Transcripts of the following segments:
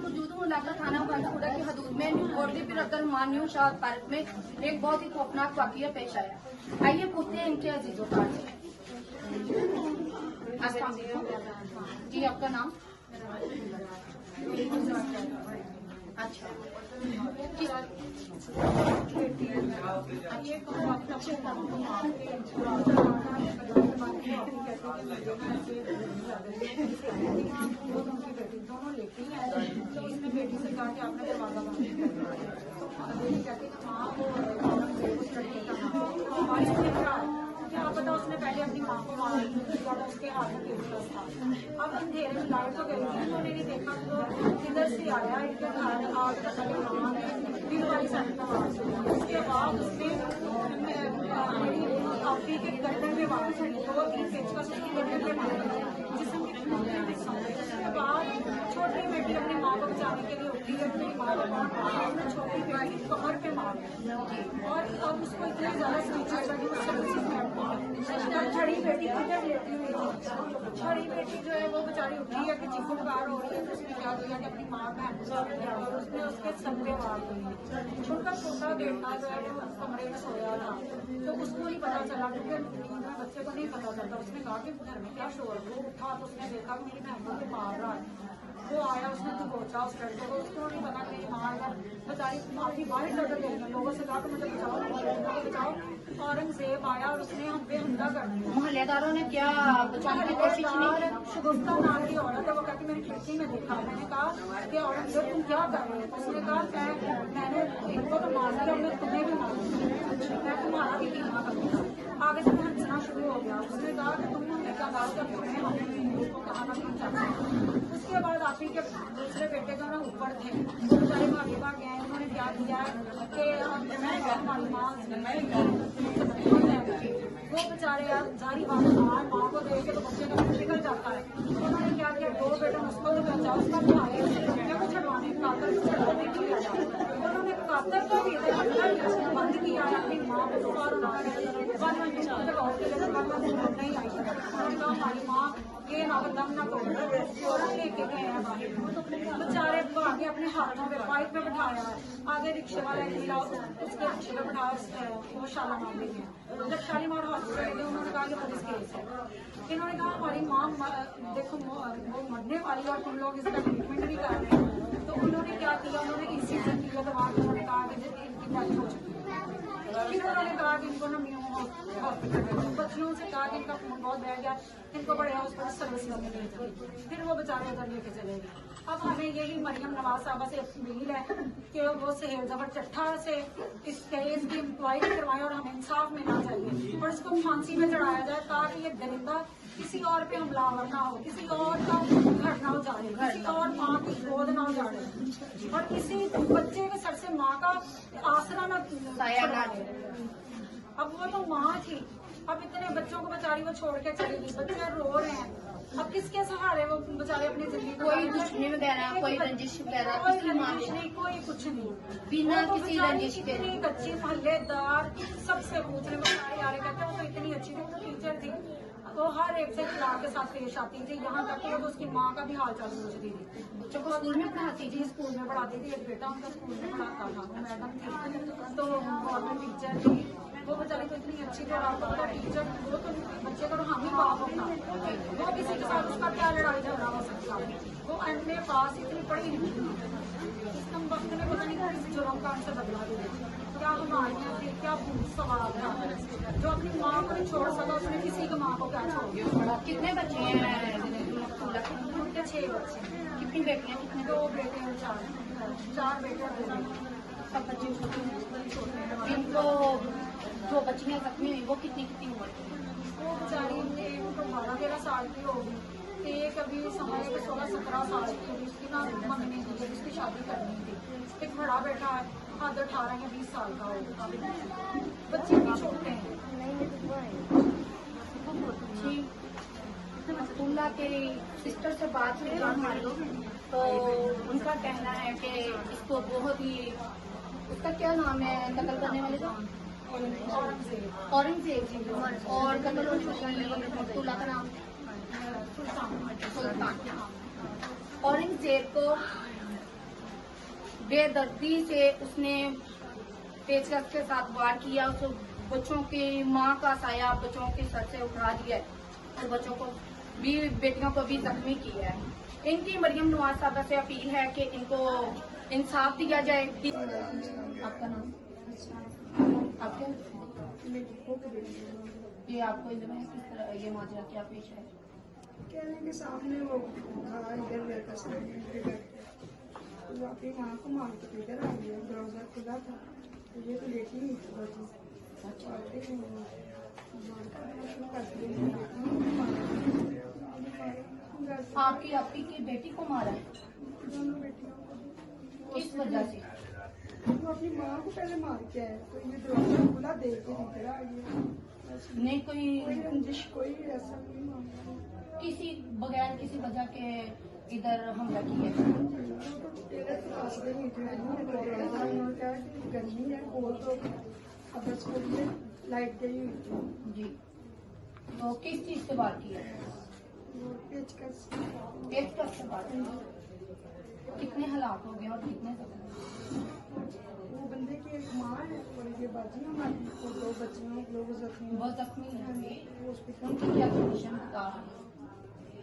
मौजूद हूँ इलाका थाना खानपुरा की हदूद में गोल्डीपुर अब्दुलरहमान न्यू शाद पार्क में एक बहुत ही खौफनाक वाकया पेश आया। आइए पूछते हैं इनके अजीजों का। अस्सलाम वालेकुम जी, आपका नाम? अच्छा, दोनों लेती है तो उसने बेटी से कहा कि आपने दरवाजा बंद कर दिया। माँ को उस लड़के का क्या पता उसने पहले अपनी माँ को मारा तो उसके हाथ में पेचकस था। अब अंधेरे में लाइट तो गई थी, उन्होंने नहीं देखा तो किधर से आया इनके घर आग का फिर वाली साइड का आवाज हुई। उसके बाद उसने मेरी काफी के गर्दन में मारा, तो पेचकस उसकी गर्दन में मारा जिसमें उसके बाद छोटी बेटी अपनी माँ को बचाने के लिए उठी है, अपनी माँ को छोटी बेटी कमर पे मारी और अब उसको इतना ज्यादा स्टीचर लगी छड़ी बेटी किधर लेती हुई थी। छड़ी बेटी जो है वो बेचारी उठी है कि चीखों पुकार हो रही है तो उसने क्या किया कि अपनी माँ बहन और उसने उसके सर पे मार दी। छोटा छोटा बेटा जो है वो कमरे में सोया था तो उसको नहीं पता चला क्योंकि बच्चे को नहीं पता चलता। उसने कहा कि घर में क्या शोर, वो उठा तो उसने देखा कि मेरी बहन को मार रहा है। वो आया, उसने तो पहुंचा उस लड़के को, उसको नहीं पता मेरी माँ अगर बेचारी माफी बाहर डर गई। लोगों से कहा तो मुझे बचाओ बचाओ। औरंगजेब आया और उसने हम पे हमला कर दिया। मोहल्लेदारों ने क्या बचाने की कोशिश नहीं? शगुफ्ता नाम की औरत है, वो कहती मैंने खिड़की में देखा। मैंने कहा कि औरंगजेब तुम क्या कर रहे हो? उसने कहा मैंने इनको तो मार दिया, मैं तुम्हें भी मार दिया, मैं तुम्हारा भी बीमा करूँगा। आगे से हंसना शुरू हो गया। उसने कहा कि तुम क्या बात कर रहे हो, हमने उसको कहा ना। उसके बाद आप ही के दूसरे बेटे जो ना ऊपर थे वो बेचारे भागे भागे गए। उन्होंने क्या किया कि हमारी माँ वो बेचारे जारी बात माँ को देख के तो बच्चे का निकल जाता है। उन्होंने क्या किया, दो बेटे उसको तो बचा, उसका भाई बेटे को छड़वाने कातर को छड़वाने के लिए उन्होंने कातर को भी बंद किया है अपनी माँ को और नहीं आई। उन्होंने कहा हमारी माँ ये ना दम ना तोड़ लेके गए हैं बाहर। बेचारे भागे अपने हाथों में बाइक में बिठाया है, आगे रिक्शे वाला मिला उसके रिक्शे में बिठाया वो शालामार में गया। जब शालीमार हॉस्पिटल गए उन्होंने कहा कि पुलिस केस है। इन्होंने कहा हमारी माँ देखो वो मरने वाली और तुम लोग इसका ट्रीटमेंट भी कर रहे हैं। तो उन्होंने क्या किया, उन्होंने इसी से किया दवा उन्होंने कहा कि इनकी डेथ हो चुकी है। फिर उन्होंने कहा कि इनको ना बच्चियों से कहा कि इनका खून बहुत बह गया, इनको बड़े हॉस्पिटल सर्विस करने ले जाए। फिर वो बेचारे उधर लेके चले गए। अब हमें यही मरियम नवाज साहबा से अपील है कि वो सहेल जबर चट्ठा से इस केस की इंक्वायरी करवाएं और हमें इंसाफ मिलना चाहिए और इसको फांसी में चढ़ाया जाए ताकि ये दरिंदा किसी और पे हमलावर ना हो, किसी और का घर ना उजाड़े, किसी और माँ की गोद ना उजाड़े और किसी बच्चे के सर से माँ का आसरा ना छुड़ाए। अब वो तो माँ थी, अब इतने बच्चों को बेचारी वो छोड़ के चली गई, बच्चे रो रहे हैं। अब किसके सहारे वो बेचारे अपनी जिंदगी कोई दुश्मनी वगैरह, कोई रंजिश वगैरह, कोई रंजिश नहीं, कोई कुछ नहीं, बिना किसी रंजिश के। इतनी अच्छी मोहल्लेदार सबसे पूछने में यार कहते वो तो इतनी अच्छी थी, वो टीचर थी, वो हर एक से प्यार के साथ पेश आती थी। यहाँ तक कि वो उसकी माँ का भी हाल चाल पूछती थी। बच्चों को स्कूल में पढ़ाती थी? स्कूल में पढ़ाती थी, एक बेटा उनका स्कूल में पढ़ाता था, वो मैडम थी, तो गवर्नमेंट टीचर थी। वो बेचारी तो इतनी अच्छी थी और आपका टीचर वो तो बच्चे का तो हम ही बाप होता, वो किसी के साथ उसका क्या लड़ाई झगड़ा हो सकता। वो अपने पास इतनी पढ़ी इस वक्त में पता नहीं किस जुर्म का हमसे बदला दिया। क्या हमारे यहाँ फिर क्या सवाल है, जो अपनी माँ को नहीं छोड़ सका उसने किसी की माँ को क्या छोड़ दिया। कितने बच्चे हैं? उनके 6 बच्चे। कितनी बेटियां? कितने? 2 बेटे और 4 बेटे और 2 बेटे। सब बच्चे छोटे हैं। जिनको 2 बच्चियां जख्मी हुई वो कितनी उम्र की? वो बेचारी एक तो 12-13 साल की होगी, एक अभी समझ के 16-17 साल की होगी। उसकी ना मंगनी थी, उसकी शादी करनी थी। एक बड़ा बेटा है, हाँ 18 या 20 साल का होगा। बच्चे भी छोटे हैं। अब्दुल्ला के सिस्टर से बात हुई हमारी, तो उनका कहना है कि इसको बहुत ही, उसका क्या नाम है कत्ल करने वाले का? औरंगजेब। और कत्ल हो चुकी अब्दुल्ला का नाम सुल्तान। औरंगजेब को बेदर्दी से उसने पेचकस के साथ वार किया। उस बच्चों की माँ का साया बच्चों के सर से उठा दिया है और बच्चों को भी, बेटियों को भी जख्मी किया है। इनकी मरियम नवाज साहबा से अपील है कि इनको इंसाफ दिया जाए। आपका नाम? आपके ये आपको इल्म है किस तरह ये माजरा क्या पेश है? कहने के सामने वो खड़ा इधर लड़का सामने तो अपनी माँ को मार के इधर आ गया, दरवाजा खुला था तो ये तो लेटी नहीं थी बच्ची। अच्छा आपकी आपकी की बेटी को मारा है? दोनों बेटियों को किस वजह से? वो अपनी माँ को पहले मार के आए तो ये दरवाजा खुला देख के इधर आ गया। नहीं कोई रंजिश कोई ऐसा नहीं मामला, किसी बगैर किसी वजह के इधर हमला किया? गर्मी है बोल तो अब स्कूल में लाइट गई हुई थी। जी, तो किस चीज से बात किया? पेचकस पेचकस से बात किया। कितने हलाक हो गए और कितने वो बंदे की एक माँ है और ये बाजी हमारी और दो बच्चियों लोग जख्मी बहुत जख्मी है? हॉस्पिटल। उनकी क्या कंडीशन बता?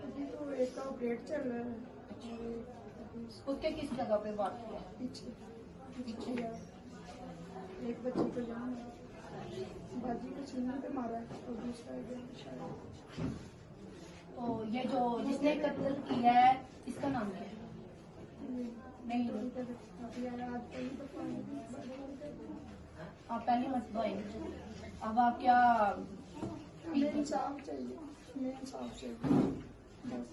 अभी तो एक का ऑपरेट चल रहा है। उसके किस जगह पे बात किया? पीछे पीछे यार एक बच्चे को जान बाजी को सीने पे मारा है और दूसरा शायद। तो ये जो जिसने कत्ल किया है इसका नाम क्या है? नहीं आप पहले मसला है। अब आप क्या इंसाफ चाहिए, इंसाफ चाहिए, बस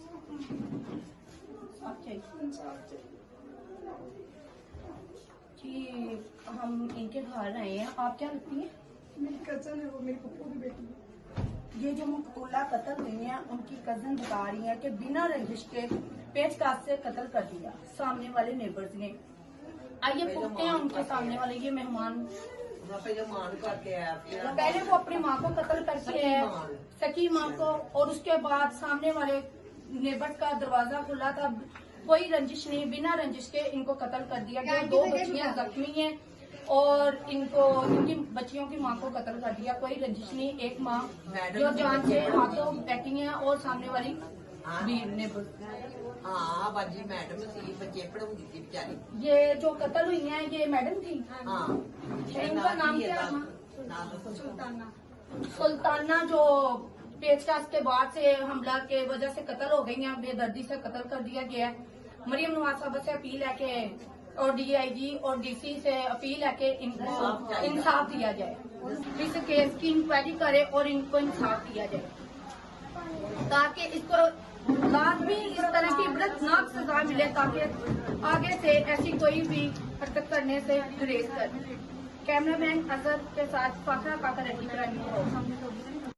आप चाहिए इंसाफ चाहिए। कि हम इनके घर रहे हैं। आप क्या लगती हैं? मेरी कजन है, वो मेरी पप्पू की बेटी है। ये जो मुकतूला कत्ल हुई है उनकी कजन बता रही है कि बिना रंजिश के पेचकास से कत्ल कर दिया सामने वाले नेबर्स ने। आइए पूछते हैं उनके सामने वाले ये मेहमान। पहले वो अपनी माँ को कत्ल करके है, सकी माँ को, और उसके बाद सामने वाले नेबर्स का दरवाजा खुला था, कोई रंजिश नहीं, बिना रंजिश के इनको कत्ल कर दिया गया। दो बच्चियां जख्मी हैं और इनको इनकी बच्चियों की माँ को कत्ल कर दिया। कोई रंजिश नहीं, एक माँ जो जान से हाथों बैठी है और सामने वाली भी नेबर। हाँ बाजी मैडम सी बच्चे पढ़ाऊंगी थी बेचारी। ये जो कत्ल हुई है ये मैडम थी? हाँ इनका नाम क्या था? सुल्ताना। सुल्ताना जो पेचकास के बाद से हमला के वजह से कत्ल हो गई हैं, बेदर्दी से कत्ल कर दिया गया है। मरियम नवाज साहबा से अपील है कि और DIG और DC से अपील है कि इनको इंसाफ दिया जाए, इस केस की इंक्वायरी करे और इनको इंसाफ दिया जाए ताकि इसको लाजमी इस तरह की इबरतनाक सजा मिले ताकि आगे से ऐसी कोई भी हरकत करने से गुरेज कर। कैमरामैन अजहर के साथ फाखरा काका रेड्डी, क्राइम ब्यूरो।